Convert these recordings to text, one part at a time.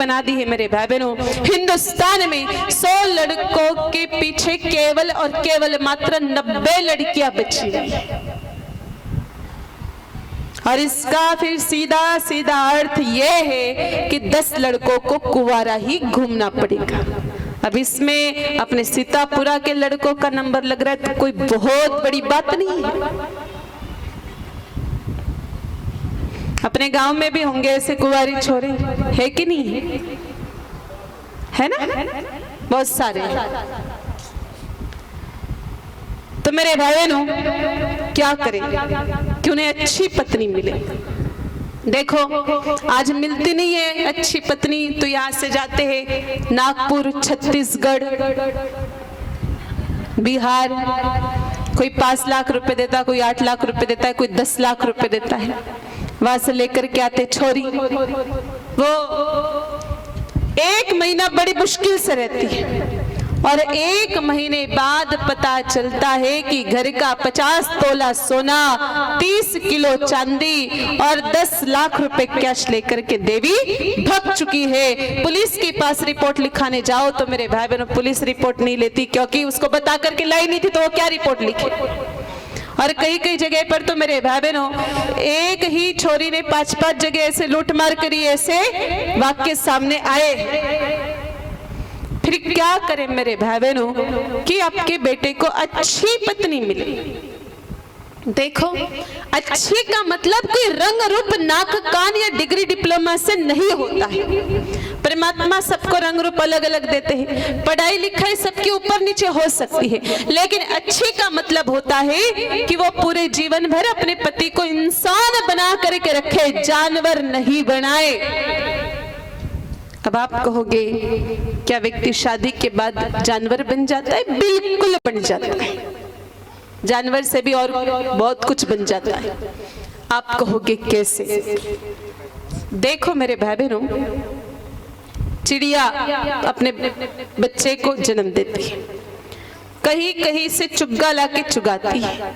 बना दी है मेरे भाई बहनों। हिंदुस्तान में 100 लड़कों के पीछे केवल और केवल मात्र 90 लड़कियां बची और इसका फिर सीधा सीधा अर्थ यह है कि 10 लड़कों को कुंवारा ही घूमना पड़ेगा। अब इसमें अपने सीतापुरा के लड़कों का नंबर लग रहा है तो कोई बहुत बड़ी बात नहीं है। अपने गांव में भी होंगे ऐसे कुंवारी छोरे, है कि नहीं? है ना, बहुत सारे। तो मेरे भाई बहनों क्या करें कि उन्हें अच्छी पत्नी मिले। देखो आज मिलती नहीं है अच्छी पत्नी तो यहाँ से जाते हैं नागपुर, छत्तीसगढ़, बिहार। कोई 5 लाख रुपए देता, कोई 8 लाख रुपए देता है, कोई 10 लाख रुपए देता है। वहां से लेकर के आते छोरी, वो 1 महीना बड़ी मुश्किल से रहती है और 1 महीने बाद पता चलता है कि घर का 50 तोला सोना, 30 किलो चांदी और 10 लाख रुपए कैश लेकर के देवी भग चुकी है। पुलिस के पास रिपोर्ट लिखाने जाओ तो मेरे भाई बहनों पुलिस रिपोर्ट नहीं लेती, क्योंकि उसको बता करके लाई नहीं थी तो वो क्या रिपोर्ट लिखे। और कई कई जगह पर तो मेरे भाई बहनों एक ही छोरी ने 5-5 जगह ऐसे लूटमार करी, ऐसे वाक्य सामने आए। फिर क्या करें मेरे भाई बहनों कि आपके बेटे को अच्छी पत्नी मिले। देखो अच्छी का मतलब कोई रंग रूप, नाक कान या डिग्री डिप्लोमा से नहीं होता है। परमात्मा सबको रंग रूप अलग अलग देते हैं, पढ़ाई लिखाई सबके ऊपर नीचे हो सकती है, लेकिन अच्छी का मतलब होता है कि वो पूरे जीवन भर अपने पति को इंसान बना करके रखे, जानवर नहीं बनाए। अब आप कहोगे क्या व्यक्ति शादी के बाद जानवर बन जाता है? बिल्कुल बन जाता है, जानवर से भी और बहुत कुछ बन जाता है। आप कहोगे कैसे? देखो मेरे भाई बहनों, चिड़िया अपने बच्चे को जन्म देती है, कहीं कहीं से चुग्गा लाके चुगाती है।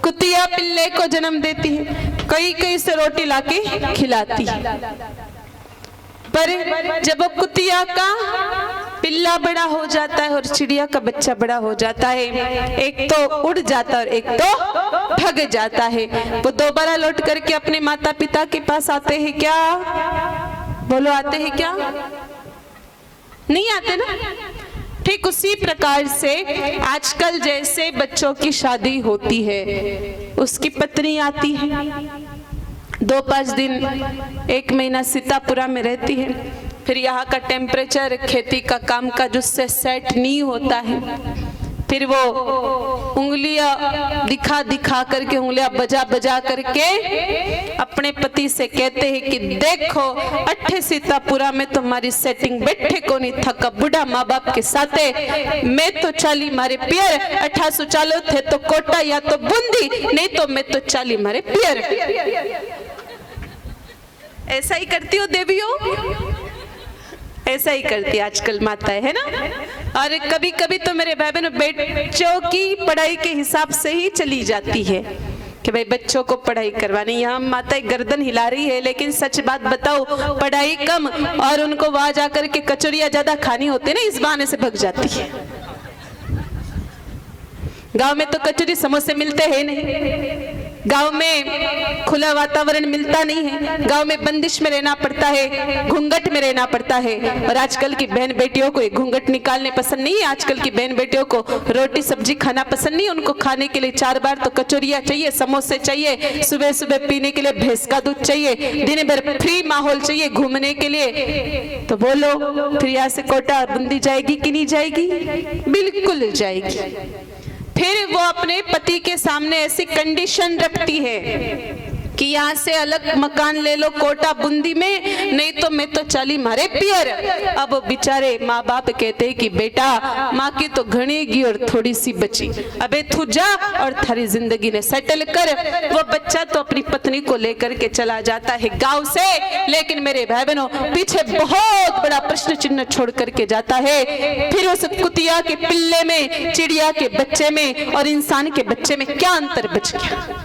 कुतिया पिल्ले को जन्म देती है, कहीं कहीं से रोटी लाके खिलाती है। पर जब वो कुतिया का पिल्ला बड़ा हो जाता है और चिड़िया का बच्चा बड़ा हो जाता है, एक तो उड़ जाता है और एक तो भग जाता है। वो दोबारा लौट करके अपने माता पिता के पास आते हैं क्या? बोलो आते हैं क्या? नहीं आते ना। ठीक उसी प्रकार से आजकल जैसे बच्चों की शादी होती है, उसकी पत्नी आती है, 2-5 दिन 1 महीना सीतापुरा में रहती है, फिर यहाँ का टेम्परेचर, खेती का काम काज उससे सेट नहीं होता है। फिर वो उंगलियां दिखा दिखा करके, उंगलियां बजा बजा करके अपने पति से कहते हैं कि देखो अट्ठे सीतापुरा में तुम्हारी सेटिंग बैठे को नहीं थका, बुढ़ा माँ बाप के साथे मैं तो चाली मारे पियर, 1800 चालो थे तो कोटा या तो बूंदी, नहीं तो मैं तो चाली मारे पियर। ऐसा ही करती हो देवियों, ऐसा ही करती आजकल माताएं, है ना। और कभी कभी तो मेरे भाई बहनों बच्चों की पढ़ाई के हिसाब से ही चली जाती है कि भाई बच्चों को पढ़ाई करवानी। यहाँ माताएं गर्दन हिला रही है, लेकिन सच बात बताओ, पढ़ाई कम और उनको वहां जाकर के कचौरियां ज्यादा खानी होती है ना, इस बहाने से भग जाती है। गांव में तो कचौरी समोसे मिलते हैं नहीं, गांव में खुला वातावरण मिलता नहीं है, गांव में बंदिश में रहना पड़ता है, घूंघट में रहना पड़ता है। और आजकल की बहन बेटियों को घूंघट निकालने पसंद नहीं है, आजकल की बहन बेटियों को रोटी सब्जी खाना पसंद नहीं, उनको खाने के लिए 4 बार तो कचौरियां चाहिए, समोसे चाहिए, सुबह सुबह पीने के लिए भैंस का दूध चाहिए, दिन भर फ्री माहौल चाहिए घूमने के लिए। तो बोलो फिर यहाँ से कोटा बूंदी जाएगी कि नहीं जाएगी? बिल्कुल जाएगी। फिर वो अपने पति के सामने ऐसी कंडीशन रखती है कि यहाँ से अलग मकान ले लो कोटा बूंदी में, नहीं तो मैं तो चाली मारे पियर। अब बेचारे माँ बाप कहते हैं कि बेटा माँ की तो घनेगी और थोड़ी सी बची, अबे तू जा और थारी जिंदगी ने सेटल कर। वो बच्चा तो अपनी पत्नी को लेकर के चला जाता है गांव से, लेकिन मेरे भाई बहनों पीछे बहुत बड़ा प्रश्न चिन्ह छोड़ करके जाता है। फिर उस कुतिया के पिल्ले में, चिड़िया के बच्चे में और इंसान के बच्चे में क्या अंतर बच गया?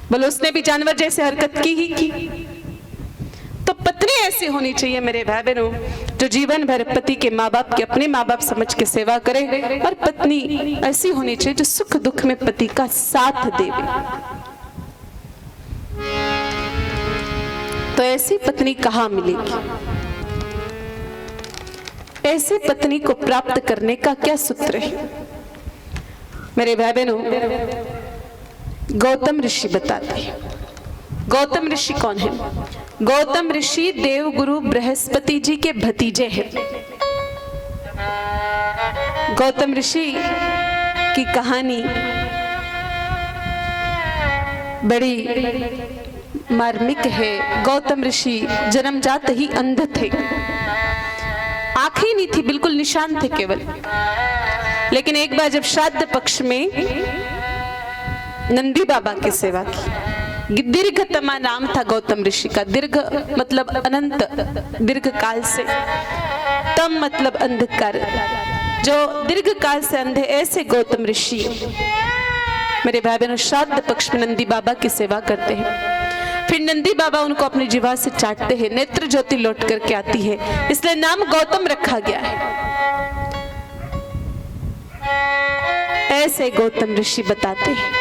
बोलो उसने भी जानवर जैसे हरकत की ही की। तो पत्नी ऐसी होनी चाहिए मेरे भाई बहनों जो जीवन भर पति के माँ बाप के अपने माँ बाप समझ के सेवा करे, और पत्नी ऐसी होनी चाहिए जो सुख दुख में पति का साथ देवे। तो ऐसी पत्नी कहाँ मिलेगी? ऐसी पत्नी को प्राप्त करने का क्या सूत्र है? मेरे भाई बहनों, गौतम ऋषि बताते हैं। गौतम ऋषि कौन है? गौतम ऋषि देवगुरु बृहस्पति जी के भतीजे हैं। गौतम ऋषि की कहानी बड़ी मार्मिक है। गौतम ऋषि जन्मजात ही अंध थे, आंखें नहीं थी, बिल्कुल निशान थे केवल। लेकिन एक बार जब श्राद्ध पक्ष में नंदी बाबा की सेवा की, दीर्घतमा नाम था गौतम ऋषि का। दीर्घ मतलब अनंत, दीर्घ काल से, तम मतलब अंधकार, जो दीर्घ काल से अंधे, ऐसे गौतम ऋषि मेरे भाई बहनों श्राद्ध पक्ष में नंदी बाबा की सेवा करते हैं। फिर नंदी बाबा उनको अपनी जीवा से चाटते हैं, नेत्र ज्योति लौट करके आती है, इसलिए नाम गौतम रखा गया है। ऐसे गौतम ऋषि बताते हैं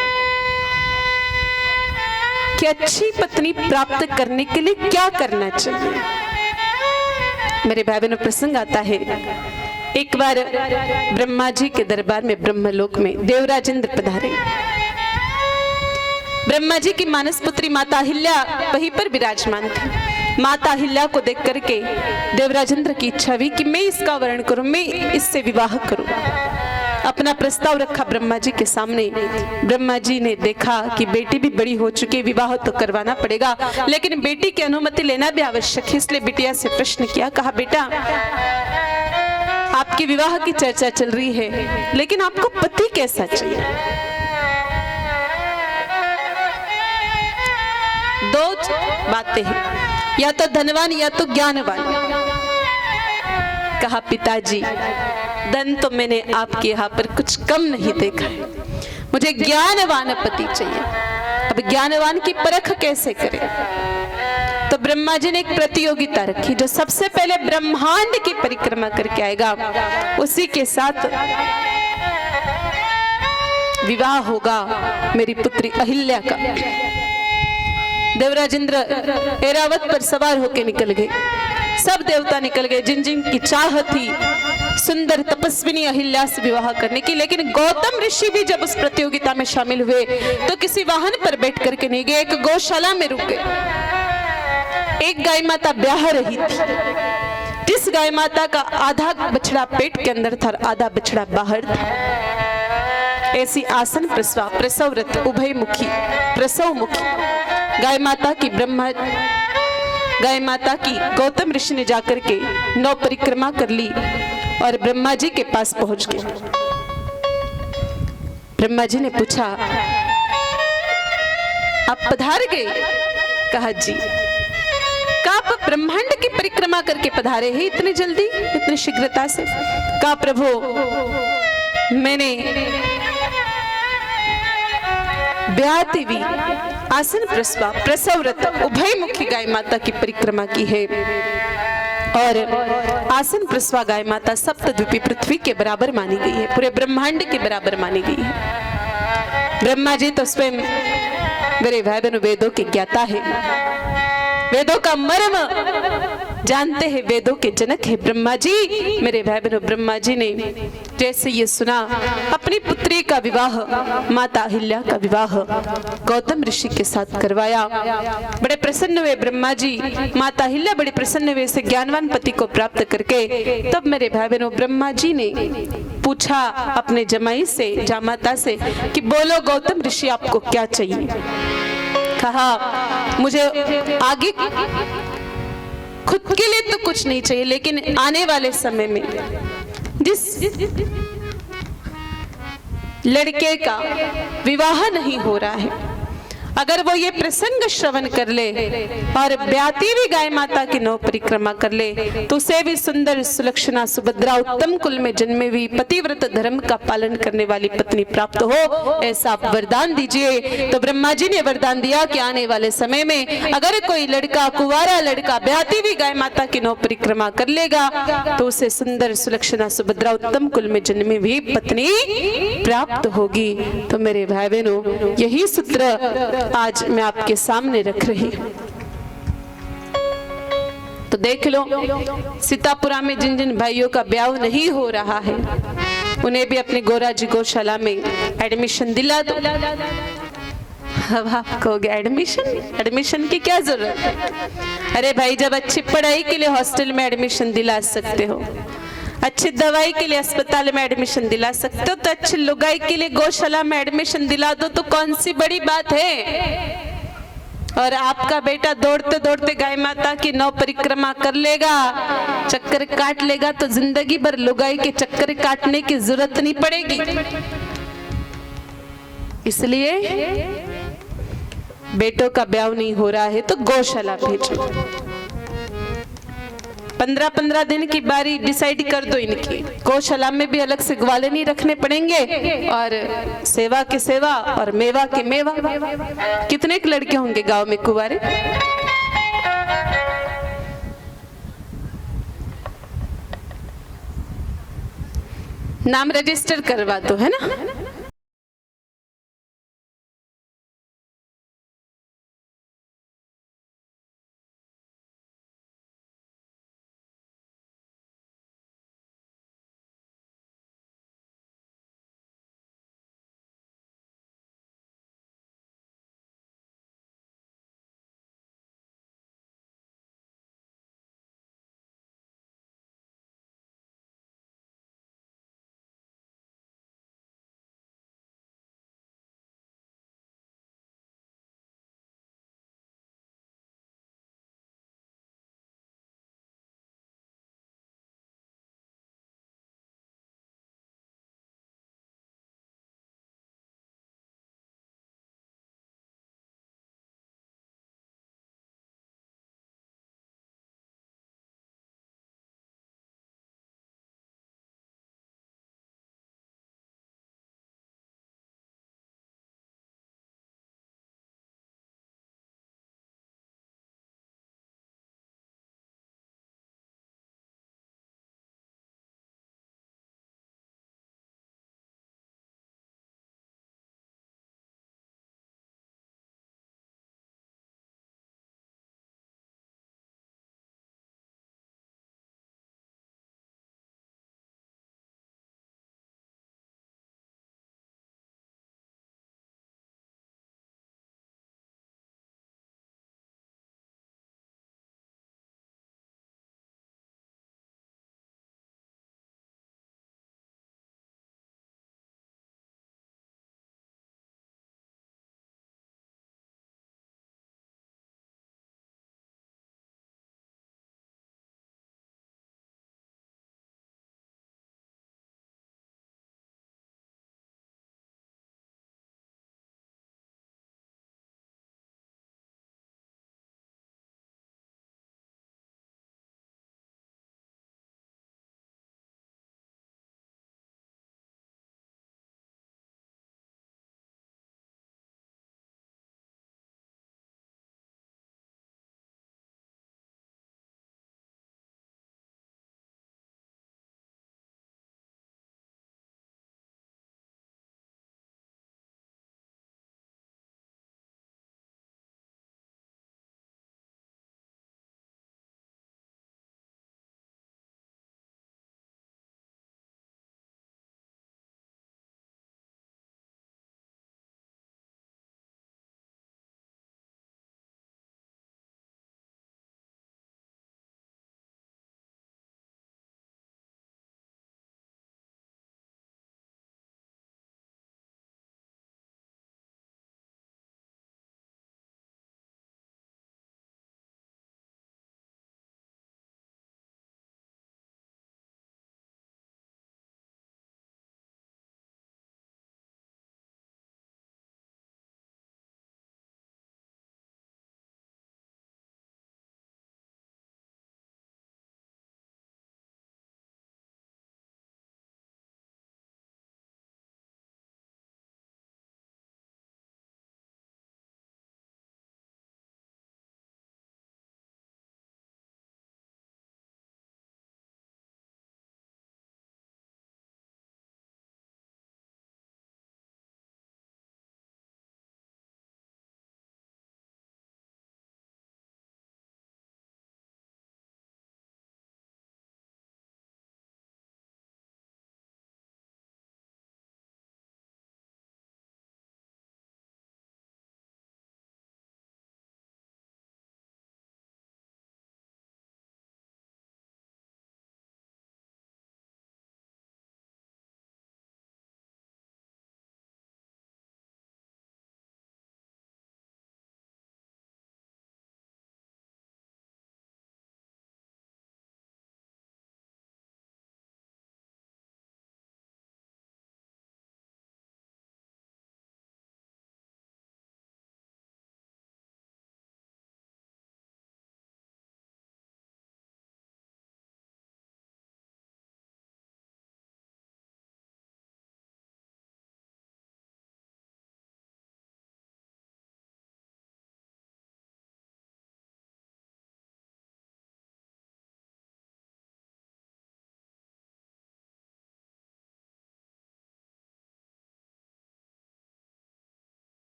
कि अच्छी पत्नी प्राप्त करने के लिए क्या करना चाहिए। मेरे भाई बहनों प्रसंग आता है, एक बार ब्रह्मा जी के दरबार में ब्रह्मलोक में देवराज इंद्र पधारे। ब्रह्मा जी की मानस पुत्री माता अहिल्या वहीं पर विराजमान थी। माता अहिल्या को देख करके देवराज इंद्र की इच्छा हुई कि मैं इसका वर्ण करूं, मैं इससे विवाह करूं। अपना प्रस्ताव रखा ब्रह्मा जी के सामने। ब्रह्मा जी ने देखा कि बेटी भी बड़ी हो चुकी है, विवाह तो करवाना पड़ेगा, लेकिन बेटी की अनुमति लेना भी आवश्यक है। इसलिए बिटिया से प्रश्न किया, कहा बेटा आपके विवाह की चर्चा चल रही है, लेकिन आपको पति कैसा चाहिए? दो बातें हैं, या तो धनवान या तो ज्ञानवान। कहा पिताजी धन तो मैंने आपके यहाँ पर कुछ कम नहीं देखा है, मुझे ज्ञानवान पति चाहिए। अब ज्ञानवान की परख कैसे करें? तो ब्रह्मा जी ने एक प्रतियोगिता रखी, जो सबसे पहले ब्रह्मांड की परिक्रमा करके आएगा उसी के साथ विवाह होगा मेरी पुत्री अहिल्या का। देवराज इंद्र ऐरावत पर सवार होकर निकल गए। सब देवता निकल गए जिन जिन की चाह थी सुंदर तपस्विनी अहिल्या से विवाह करने की। लेकिन गौतम ऋषि भी जब उस प्रतियोगिता में शामिल हुए तो किसी वाहन पर बैठ करके नहीं गए, एक गौशाला में रुक गए। एक गाय माता ब्याह रही थी, जिस गाय माता का आधा बछड़ा पेट के अंदर था, आधा बछड़ा बाहर था। ऐसी आसन प्रसव प्रसवरत उभयमुखी प्रसव मुखी गाय माता की गौतम ऋषि ने जाकर के 9 परिक्रमा कर ली और ब्रह्मा जी के पास पहुंच गए। ब्रह्मा जी ने पूछा, आप पधार गए? कहा जी। कहा आप ब्रह्मांड की परिक्रमा करके पधारे हैं इतनी जल्दी, इतनी शीघ्रता से? कहा प्रभु मैंने ब्याहती हुई आसन प्रसवरत उभयमुखी गाय माता की परिक्रमा की है, और आसन प्रसवा गाय माता सप्तद्वीपी पृथ्वी के बराबर मानी गई है, पूरे ब्रह्मांड के बराबर मानी गई है। ब्रह्मा जी तो स्वयं मेरे भाई बहनों वेदों के ज्ञाता है, वेदों का मर्म जानते हैं, वेदों के जनक है ब्रह्मा जी। मेरे भाई बहनों ब्रह्मा जी ने जैसे ये सुना, अपनी पुत्री का विवाह, माता अहिल्या का विवाह गौतम ऋषि के साथ करवाया। बड़े प्रसन्न हुए ब्रह्मा जी, माता अहिल्या बड़ी प्रसन्न हुए इसे ज्ञानवान पति को प्राप्त करके। तब मेरे भाई बहनों ब्रह्मा जी ने पूछा अपने जमाई से, जामाता से कि बोलो गौतम ऋषि आपको क्या चाहिए? कहा मुझे आगे खुद के लिए तो कुछ नहीं चाहिए, लेकिन आने वाले समय में जिस लड़के का विवाह नहीं हो रहा है, अगर वो ये प्रसंग श्रवण कर ले और ब्याती भी गाय माता की नौ परिक्रमा कर ले तो उसे भी सुंदर सुलक्षणा सुभद्रा उत्तम कुल में जन्मे हुई पतिव्रत धर्म का पालन करने वाली पत्नी प्राप्त हो, ऐसा आप वरदान दीजिए। तो ब्रह्मा जी ने वरदान दिया कि आने वाले समय में अगर कोई लड़का, कुंवारा लड़का ब्याती भी गाय माता की नौ परिक्रमा कर लेगा तो उसे सुंदर सुलक्षणा सुभद्रा उत्तम कुल में जन्मी हुई पत्नी प्राप्त होगी। तो मेरे भाई बहनों, यही सूत्र आज मैं आपके सामने रख रही हूं। तो देख लो, सीतापुरा में जिन जिन भाइयों का ब्याह नहीं हो रहा है उन्हें भी अपने गोरा जी गौशाला में एडमिशन दिला दो। अब आप कहोगे एडमिशन की क्या जरूरत है? अरे भाई, जब अच्छी पढ़ाई के लिए हॉस्टल में एडमिशन दिला सकते हो, अच्छी दवाई के लिए अस्पताल में एडमिशन दिला सकते हो, तो अच्छी लुगाई के लिए गौशाला में एडमिशन दिला दो, तो कौन सी बड़ी बात है। और आपका बेटा दौड़ते दौड़ते गाय माता की नौ परिक्रमा कर लेगा, चक्कर काट लेगा, तो जिंदगी भर लुगाई के चक्कर काटने की जरूरत नहीं पड़ेगी। इसलिए बेटों का ब्याह नहीं हो रहा है तो गौशाला भेजो। 15-15 दिन की बारी डिसाइड कर दो इनकी। गौशाला में भी अलग से ग्वाले नहीं रखने पड़ेंगे और सेवा के सेवा और मेवा के मेवा। कितने लड़के होंगे गांव में कुंवारे? नाम रजिस्टर करवा दो, है ना।